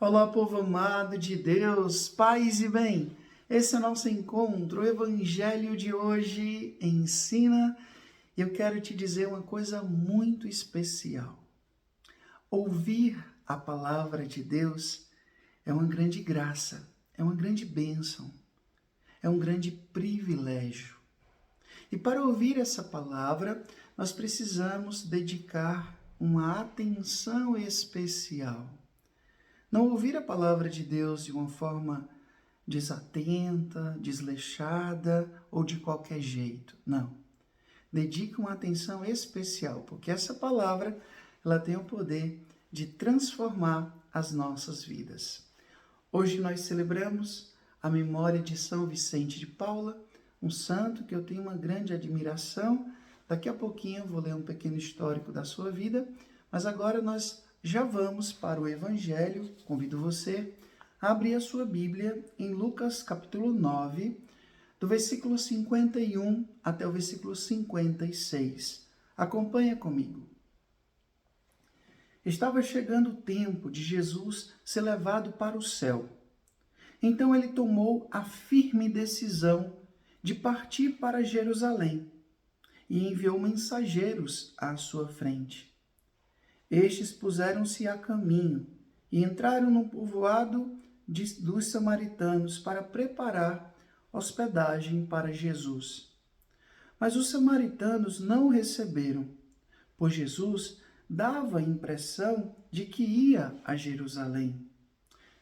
Olá, povo amado de Deus, paz e bem. Esse é o nosso encontro, o Evangelho de hoje ensina, e eu quero te dizer uma coisa muito especial. Ouvir a palavra de Deus é uma grande graça, é uma grande bênção, é um grande privilégio. E para ouvir essa palavra, nós precisamos dedicar uma atenção especial. Não ouvir a palavra de Deus de uma forma desatenta, desleixada ou de qualquer jeito. Não. Dedique uma atenção especial, porque essa palavra ela tem o poder de transformar as nossas vidas. Hoje nós celebramos a memória de São Vicente de Paula, um santo que eu tenho uma grande admiração. Daqui a pouquinho eu vou ler um pequeno histórico da sua vida, mas agora nós já vamos para o Evangelho. Convido você a abrir a sua Bíblia em Lucas capítulo 9, do versículo 51 até o versículo 56. Acompanha comigo. Estava chegando o tempo de Jesus ser levado para o céu. Então ele tomou a firme decisão de partir para Jerusalém e enviou mensageiros à sua frente. Estes puseram-se a caminho e entraram no povoado dos samaritanos para preparar hospedagem para Jesus. Mas os samaritanos não o receberam, pois Jesus dava a impressão de que ia a Jerusalém.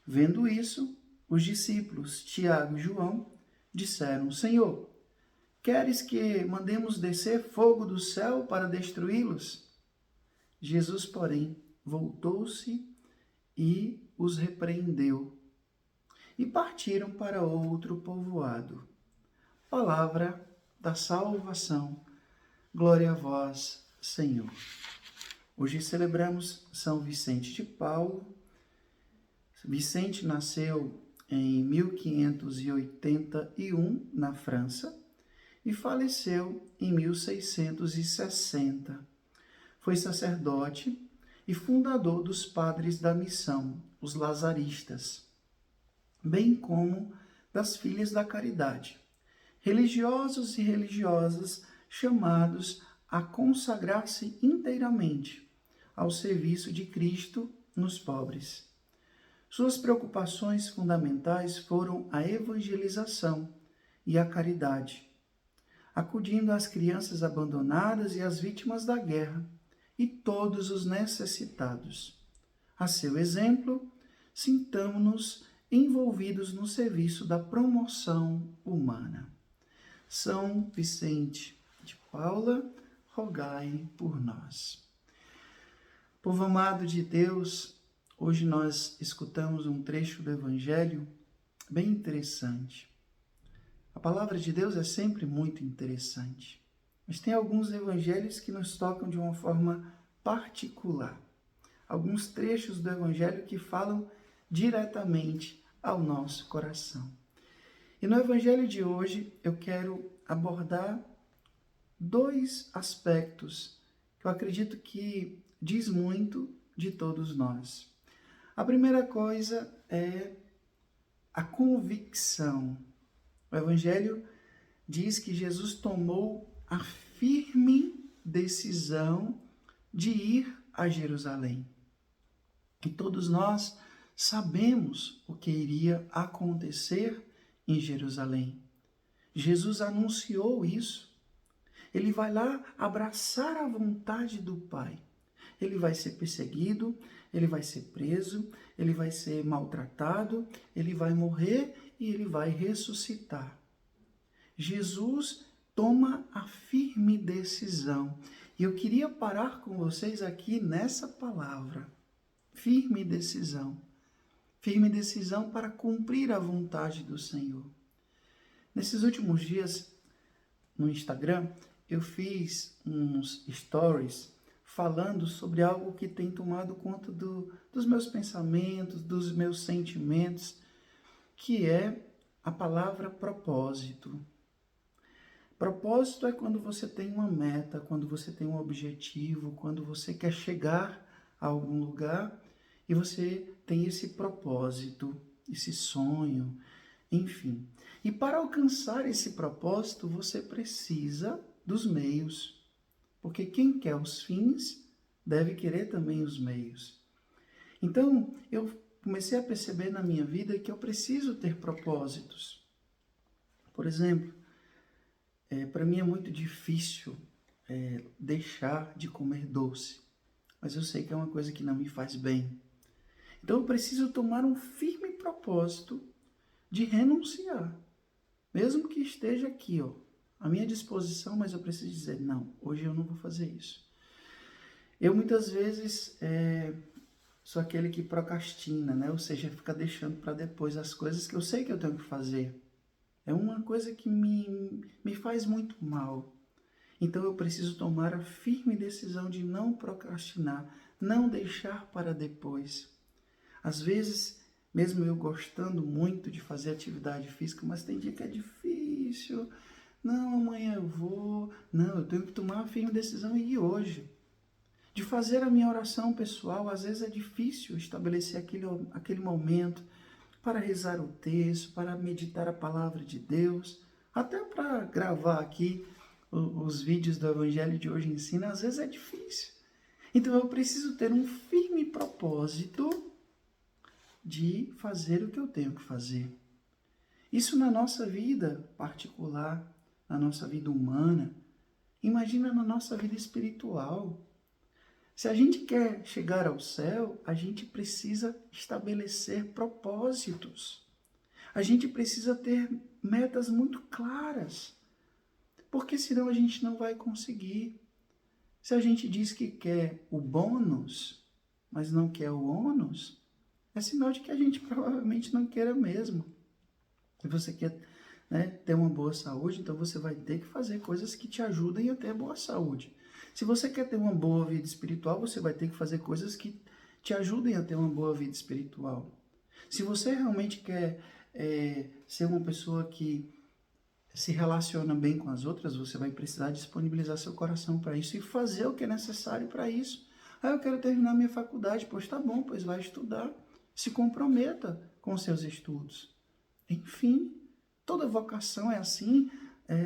Vendo isso, os discípulos Tiago e João disseram: Senhor, queres que mandemos descer fogo do céu para destruí-los? Jesus, porém, voltou-se e os repreendeu, e partiram para outro povoado. Palavra da salvação. Glória a vós, Senhor. Hoje celebramos São Vicente de Paulo. Vicente nasceu em 1581 na França e faleceu em 1660. Foi sacerdote e fundador dos Padres da Missão, os Lazaristas, bem como das Filhas da Caridade, religiosos e religiosas chamados a consagrar-se inteiramente ao serviço de Cristo nos pobres. Suas preocupações fundamentais foram a evangelização e a caridade, acudindo às crianças abandonadas e às vítimas da guerra, e todos os necessitados. A seu exemplo, sintamo-nos envolvidos no serviço da promoção humana. São Vicente de Paula, rogai por nós. Povo amado de Deus, hoje nós escutamos um trecho do Evangelho bem interessante. A palavra de Deus é sempre muito interessante. Mas tem alguns evangelhos que nos tocam de uma forma particular. Alguns trechos do evangelho que falam diretamente ao nosso coração. E no evangelho de hoje eu quero abordar dois aspectos que eu acredito que diz muito de todos nós. A primeira coisa é a convicção. O evangelho diz que Jesus tomou a firme decisão de ir a Jerusalém. E todos nós sabemos o que iria acontecer em Jerusalém. Jesus anunciou isso. Ele vai lá abraçar a vontade do Pai. Ele vai ser perseguido, ele vai ser preso, ele vai ser maltratado, ele vai morrer e ele vai ressuscitar. Jesus toma a firme decisão. E eu queria parar com vocês aqui nessa palavra. Firme decisão. Firme decisão para cumprir a vontade do Senhor. Nesses últimos dias, no Instagram, eu fiz uns stories falando sobre algo que tem tomado conta dos meus pensamentos, dos meus sentimentos, que é a palavra propósito. Propósito é quando você tem uma meta, quando você tem um objetivo, quando você quer chegar a algum lugar e você tem esse propósito, esse sonho, enfim. E para alcançar esse propósito, você precisa dos meios. Porque quem quer os fins, deve querer também os meios. Então, eu comecei a perceber na minha vida que eu preciso ter propósitos. Por exemplo, para mim é muito difícil deixar de comer doce. Mas eu sei que é uma coisa que não me faz bem. Então eu preciso tomar um firme propósito de renunciar. Mesmo que esteja aqui, ó, à minha disposição, mas eu preciso dizer, não, hoje eu não vou fazer isso. Eu muitas vezes sou aquele que procrastina, né? Ou seja, fica deixando para depois as coisas que eu sei que eu tenho que fazer. É uma coisa que me faz muito mal. Então eu preciso tomar a firme decisão de não procrastinar, não deixar para depois. Às vezes, mesmo eu gostando muito de fazer atividade física, mas tem dia que é difícil. Não, amanhã eu vou. Não, eu tenho que tomar a firme decisão e ir hoje. De fazer a minha oração pessoal, às vezes é difícil estabelecer aquele momento para rezar o texto, para meditar a palavra de Deus, até para gravar aqui os vídeos do Evangelho de Hoje Ensina, às vezes é difícil. Então eu preciso ter um firme propósito de fazer o que eu tenho que fazer. Isso na nossa vida particular, na nossa vida humana, imagina na nossa vida espiritual. Se a gente quer chegar ao céu, a gente precisa estabelecer propósitos. A gente precisa ter metas muito claras, porque senão a gente não vai conseguir. Se a gente diz que quer o bônus, mas não quer o ônus, é sinal de que a gente provavelmente não queira mesmo. Se você quer, ter uma boa saúde, então você vai ter que fazer coisas que te ajudem a ter boa saúde. Se você quer ter uma boa vida espiritual, você vai ter que fazer coisas que te ajudem a ter uma boa vida espiritual. Se você realmente quer ser uma pessoa que se relaciona bem com as outras, você vai precisar disponibilizar seu coração para isso e fazer o que é necessário para isso. Eu quero terminar minha faculdade. Pois tá bom, pois vai estudar. Se comprometa com seus estudos. Enfim, toda vocação é assim.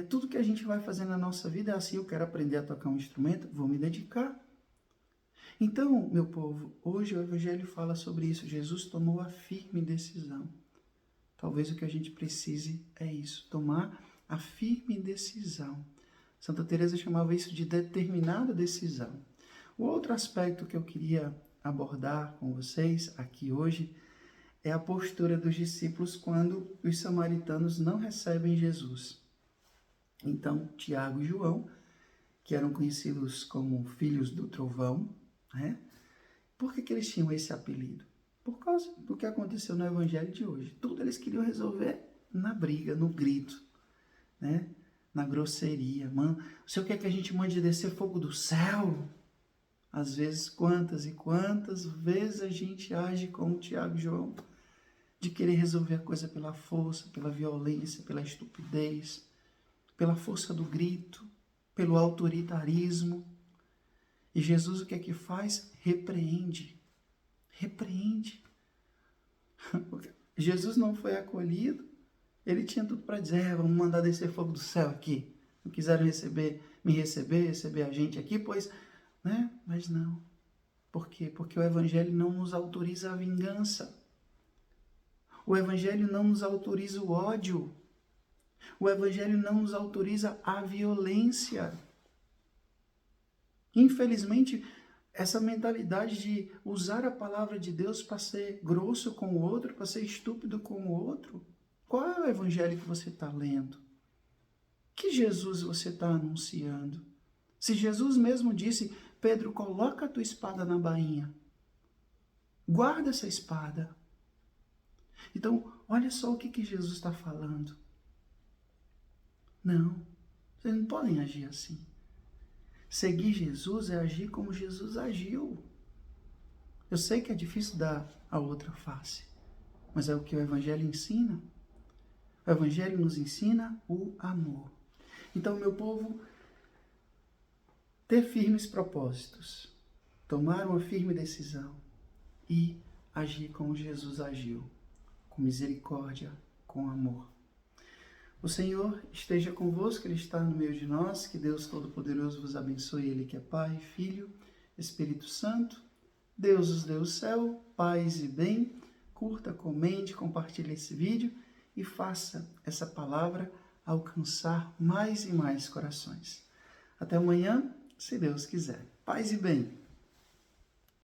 Tudo que a gente vai fazer na nossa vida é assim. Eu quero aprender a tocar um instrumento, vou me dedicar. Então, meu povo, hoje o Evangelho fala sobre isso. Jesus tomou a firme decisão. Talvez o que a gente precise é isso, tomar a firme decisão. Santa Teresa chamava isso de determinada decisão. O outro aspecto que eu queria abordar com vocês aqui hoje é a postura dos discípulos quando os samaritanos não recebem Jesus. Então, Tiago e João, que eram conhecidos como filhos do trovão, por que eles tinham esse apelido? Por causa do que aconteceu no Evangelho de hoje. Tudo eles queriam resolver na briga, no grito, na grosseria. Mano, o senhor quer que a gente mande descer fogo do céu? Às vezes, quantas e quantas vezes a gente age como Tiago e João, de querer resolver a coisa pela força, pela violência, pela estupidez, pela força do grito, pelo autoritarismo. E Jesus o que é que faz? Repreende. Repreende. Jesus não foi acolhido, ele tinha tudo para dizer, vamos mandar descer fogo do céu aqui. Não quiseram receber a gente aqui, pois, mas não. Por quê? Porque o Evangelho não nos autoriza a vingança. O Evangelho não nos autoriza o ódio. O Evangelho não nos autoriza a violência. Infelizmente, essa mentalidade de usar a palavra de Deus para ser grosso com o outro, para ser estúpido com o outro. Qual é o Evangelho que você está lendo? Que Jesus você está anunciando? Se Jesus mesmo disse, Pedro, coloca a tua espada na bainha. Guarda essa espada. Então, olha só o que Jesus está falando. Não, vocês não podem agir assim. Seguir Jesus é agir como Jesus agiu. Eu sei que é difícil dar a outra face, mas é o que o Evangelho ensina. O Evangelho nos ensina o amor. Então, meu povo, ter firmes propósitos, tomar uma firme decisão e agir como Jesus agiu, com misericórdia, com amor. O Senhor esteja convosco, Ele está no meio de nós. Que Deus Todo-Poderoso vos abençoe, Ele que é Pai, Filho, Espírito Santo. Deus os dê o céu, paz e bem. Curta, comente, compartilhe esse vídeo e faça essa palavra alcançar mais e mais corações. Até amanhã, se Deus quiser. Paz e bem.